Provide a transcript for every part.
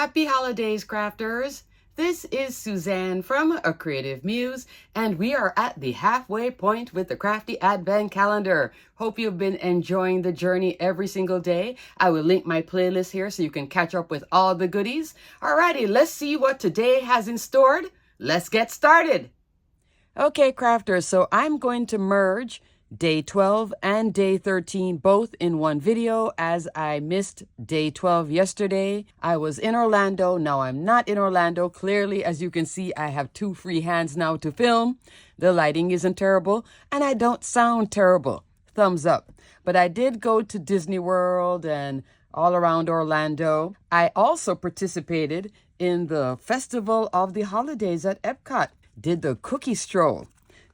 Happy holidays, crafters! This is Suzanne from A Creative Muse, and we are at the halfway point with the Crafty Advent Calendar. Hope you've been enjoying the journey every single day. I will link my playlist here so you can catch up with all the goodies. Alrighty, let's see what today has in store. Let's get started. Okay, crafters, so I'm going to merge Day 12 and Day 13 both in one video as I missed Day 12 yesterday. I was in Orlando. Now I'm not in Orlando. Clearly, as you can see, I have 2 free hands now to film. The lighting isn't terrible and I don't sound terrible. Thumbs up. But I did go to Disney World and all around Orlando. I also participated in the Festival of the Holidays at Epcot. Did the cookie stroll.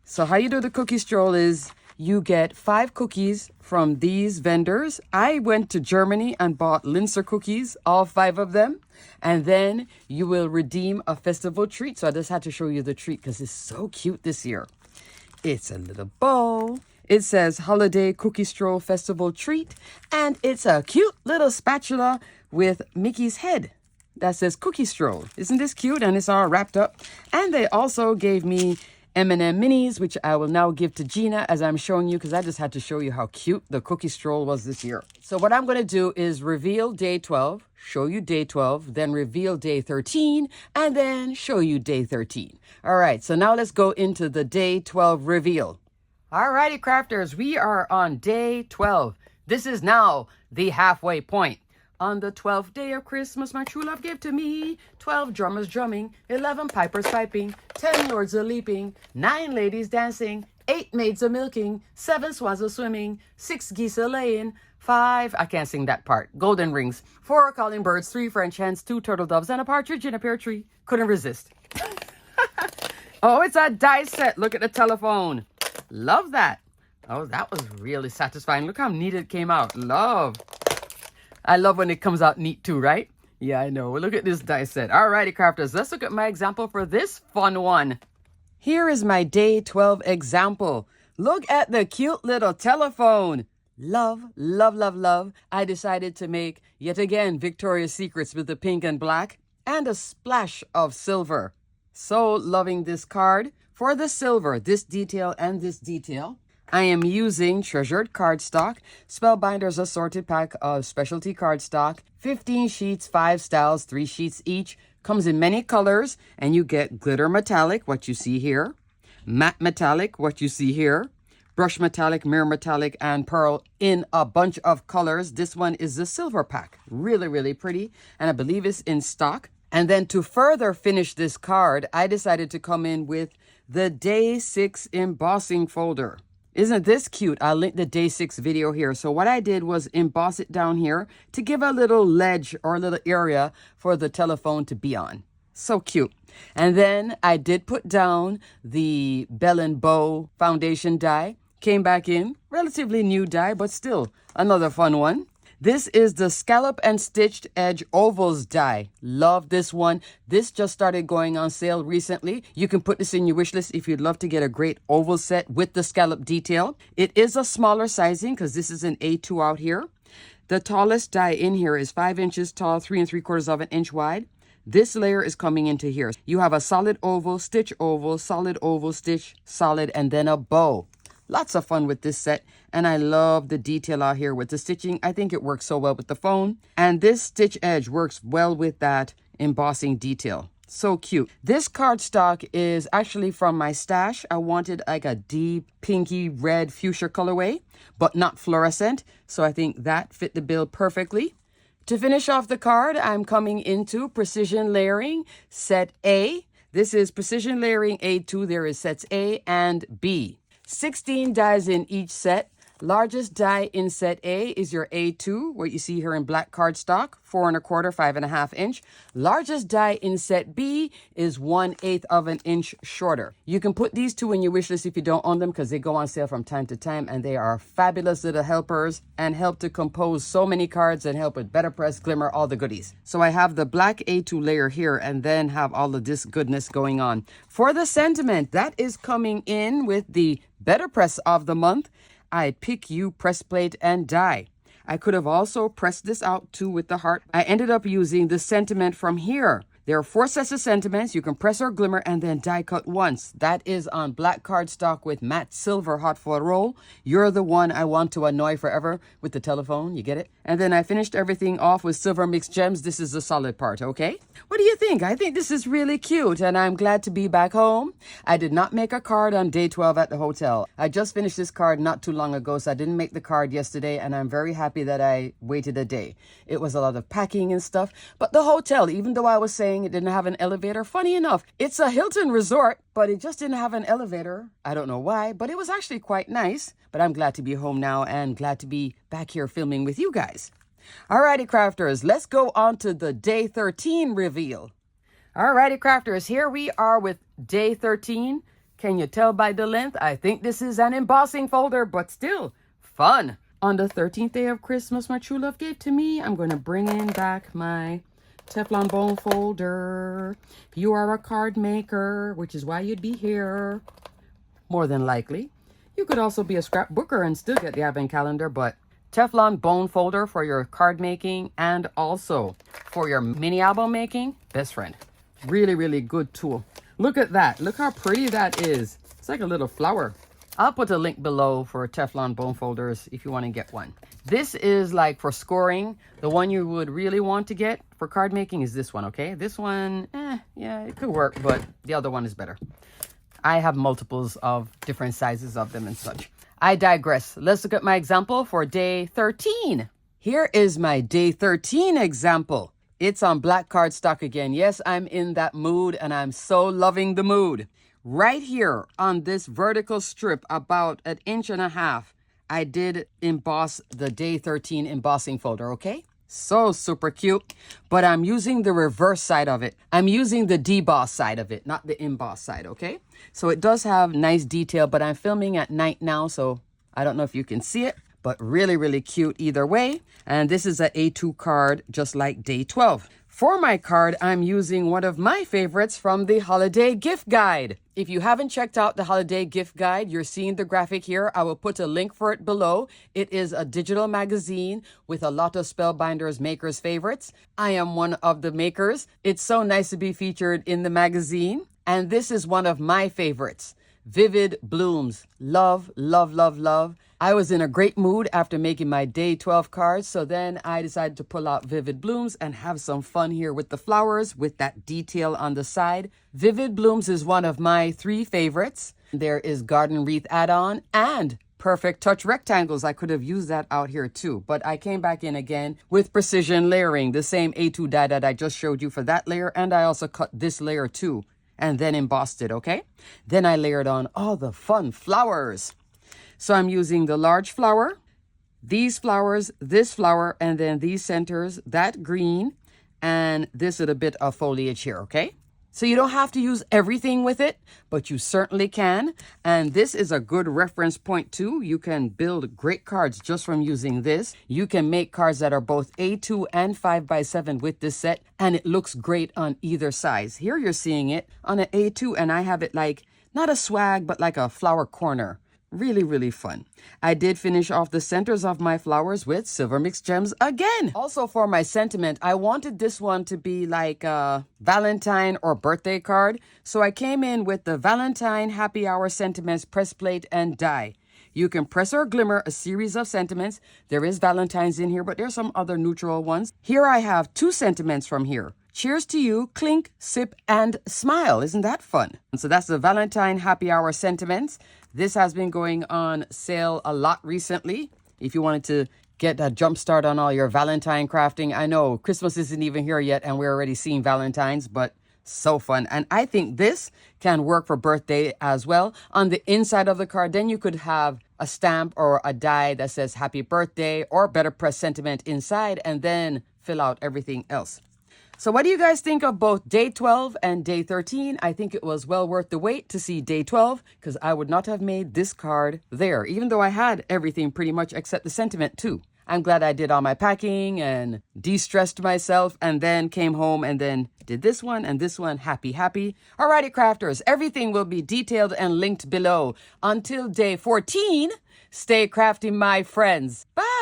So how you do the cookie stroll is you get 5 cookies from these vendors. I went to Germany and bought Linzer cookies, all 5 of them. And then you will redeem a festival treat. So I just had to show you the treat because it's so cute this year. It's a little bowl. It says Holiday Cookie Stroll Festival Treat. And it's a cute little spatula with Mickey's head that says Cookie Stroll. Isn't this cute? And it's all wrapped up. And they also gave me M&M minis, which I will now give to Gina as I'm showing you because I just had to show you how cute the cookie stroll was this year. So what I'm going to do is reveal Day 12, show you Day 12, then reveal Day 13, and then show you Day 13. All right, so now let's go into the Day 12 reveal. All righty, crafters, we are on Day 12. This is now the halfway point. On the 12th day of Christmas, my true love gave to me 12 drummers drumming, 11 pipers piping, 10 lords a leaping, 9 ladies dancing, 8 maids a milking, 7 swans a swimming, 6 geese a laying, 5, I can't sing that part, golden rings, 4 calling birds, 3 French hens, 2 turtle doves, and a partridge in a pear tree. Couldn't resist. Oh, it's a die set. Look at the telephone. Love that. Oh, that was really satisfying. Look how neat it came out. Love. I love when it comes out neat too, right? Yeah, I know. Look at this die set. Alrighty, crafters. Let's look at my example for this fun one. Here is my Day 12 example. Look at the cute little telephone. Love, love, love, love. I decided to make, yet again, Victoria's Secrets with the pink and black and a splash of silver. So loving this card. For the silver, this detail and this detail, I am using treasured cardstock, Spellbinders assorted pack of specialty cardstock, 15 sheets, 5 styles, 3 sheets each, comes in many colors, and you get glitter metallic, what you see here, matte metallic, what you see here, brush metallic, mirror metallic, and pearl in a bunch of colors. This one is the silver pack. Really, really pretty, and I believe it's in stock. And then to further finish this card, I decided to come in with the Day 6 embossing folder. Isn't this cute? I'll link the Day 6 video here. So what I did was emboss it down here to give a little ledge or a little area for the telephone to be on. So cute. And then I did put down the Bell and Bow foundation die. Came back in. Relatively new die, but still another fun one. This is the Scallop and Stitched Edge Ovals die. Love this one. This just started going on sale recently. You can put this in your wish list if you'd love to get a great oval set with the scallop detail. It is a smaller sizing because this is an A2 out here. The tallest die in here is 5 inches tall, 3 3/4 of an inch wide. This layer is coming into here. You have a solid oval, stitch oval, solid oval, stitch, solid, and then a bow. Lots of fun with this set, and I love the detail out here with the stitching. I think it works so well with the phone, and this stitch edge works well with that embossing detail. So cute. This cardstock is actually from my stash. I wanted like a deep pinky red fuchsia colorway, but not fluorescent, so I think that fit the bill perfectly. To finish off the card, I'm coming into Precision Layering Set A. This is Precision Layering A2. There is sets A and B. 16 dies in each set. Largest die in set A is your A2, what you see here in black cardstock, 4 1/4, 5 1/2 inch. Largest die in set B is 1/8 of an inch shorter. You can put these 2 in your wish list if you don't own them because they go on sale from time to time and they are fabulous little helpers and help to compose so many cards and help with better press, glimmer, all the goodies. So I have the black A2 layer here and then have all of this goodness going on. For the sentiment, that is coming in with the Better Press of the month. I Pick You press plate and die. I could have also pressed this out too with the heart. I ended up using the sentiment from here. There are 4 sets of sentiments. You can press or glimmer and then die cut once. That is on black cardstock with matte silver hot foil roll. You're the one I want to annoy forever with the telephone. You get it? And then I finished everything off with silver mixed gems. This is the solid part, okay? What do you think? I think this is really cute and I'm glad to be back home. I did not make a card on day 12 at the hotel. I just finished this card not too long ago, so I didn't make the card yesterday, and I'm very happy that I waited a day. It was a lot of packing and stuff, but the hotel, even though I was saying it didn't have an elevator, funny enough, it's a Hilton resort, but it just didn't have an elevator. I don't know why, but it was actually quite nice. But I'm glad to be home now and glad to be back here filming with you guys. Alrighty, crafters, let's go on to the day 13 reveal. Alrighty, crafters, here we are with day 13. Can you tell by the length? I think this is an embossing folder, but still fun. On the 13th day of Christmas, my true love gave to me, I'm going to bring in back my Teflon bone folder. If you are a card maker, which is why you'd be here, more than likely. You could also be a scrapbooker and still get the Advent Calendar, but Teflon bone folder for your card making and also for your mini album making, best friend. Really, really good tool. Look at that. Look how pretty that is. It's like a little flower. I'll put a link below for Teflon bone folders if you want to get one. This is like for scoring. The one you would really want to get for card making is this one, okay? This one, yeah, it could work, but the other one is better. I have multiples of different sizes of them and such. I digress. Let's look at my example for day 13. Here is my day 13 example. It's on black cardstock again. Yes, I'm in that mood and I'm so loving the mood. Right here on this vertical strip, about 1.5 inches, I did emboss the day 13 embossing folder, okay? So super cute, but I'm using the reverse side of it. I'm using the deboss side of it, not the emboss side, okay? So it does have nice detail, but I'm filming at night now, so I don't know if you can see it, but really, really cute either way. And this is an A2 card, just like day 12. For my card, I'm using one of my favorites from the holiday gift guide. If you haven't checked out the holiday gift guide, you're seeing the graphic here. I will put a link for it below. It is a digital magazine with a lot of Spellbinders makers' favorites. I am one of the makers. It's so nice to be featured in the magazine. And this is one of my favorites. Vivid Blooms. Love, love, love, love. I was in a great mood after making my day 12 cards, so then I decided to pull out Vivid Blooms and have some fun here with the flowers with that detail on the side. Vivid Blooms is one of my 3 favorites. There is Garden Wreath add-on and Perfect Touch rectangles. I could have used that out here too, but I came back in again with precision layering, the same A2 die that I just showed you for that layer, and I also cut this layer too and then embossed it, okay? Then I layered on all the fun flowers. So I'm using the large flower, these flowers, this flower, and then these centers, that green, and this little bit of foliage here, okay? So you don't have to use everything with it, but you certainly can. And this is a good reference point too. You can build great cards just from using this. You can make cards that are both A2 and 5x7 with this set, and it looks great on either size. Here you're seeing it on an A2, and I have it like, not a swag, but like a flower corner. Really, really fun. I did finish off the centers of my flowers with silver mixed gems again. Also for my sentiment, I wanted this one to be like a Valentine or birthday card. So I came in with the Valentine Happy Hour sentiments press plate and die. You can press or glimmer a series of sentiments. There is Valentine's in here, but there's some other neutral ones. Here I have 2 sentiments from here. Cheers to you, clink, sip, and smile. Isn't that fun? So that's the Valentine Happy Hour sentiments. This has been going on sale a lot recently. If you wanted to get a jump start on all your Valentine crafting. I know Christmas isn't even here yet and we're already seeing Valentine's, but so fun. And I think this can work for birthday as well. On the inside of the card, then you could have a stamp or a die that says happy birthday or better press sentiment inside and then fill out everything else. So what do you guys think of both day 12 and day 13? I think it was well worth the wait to see day 12 because I would not have made this card there, even though I had everything pretty much except the sentiment too. I'm glad I did all my packing and de-stressed myself and then came home and then did this one and this one. Happy, happy. Alrighty, crafters, everything will be detailed and linked below. Until day 14, stay crafty, my friends. Bye!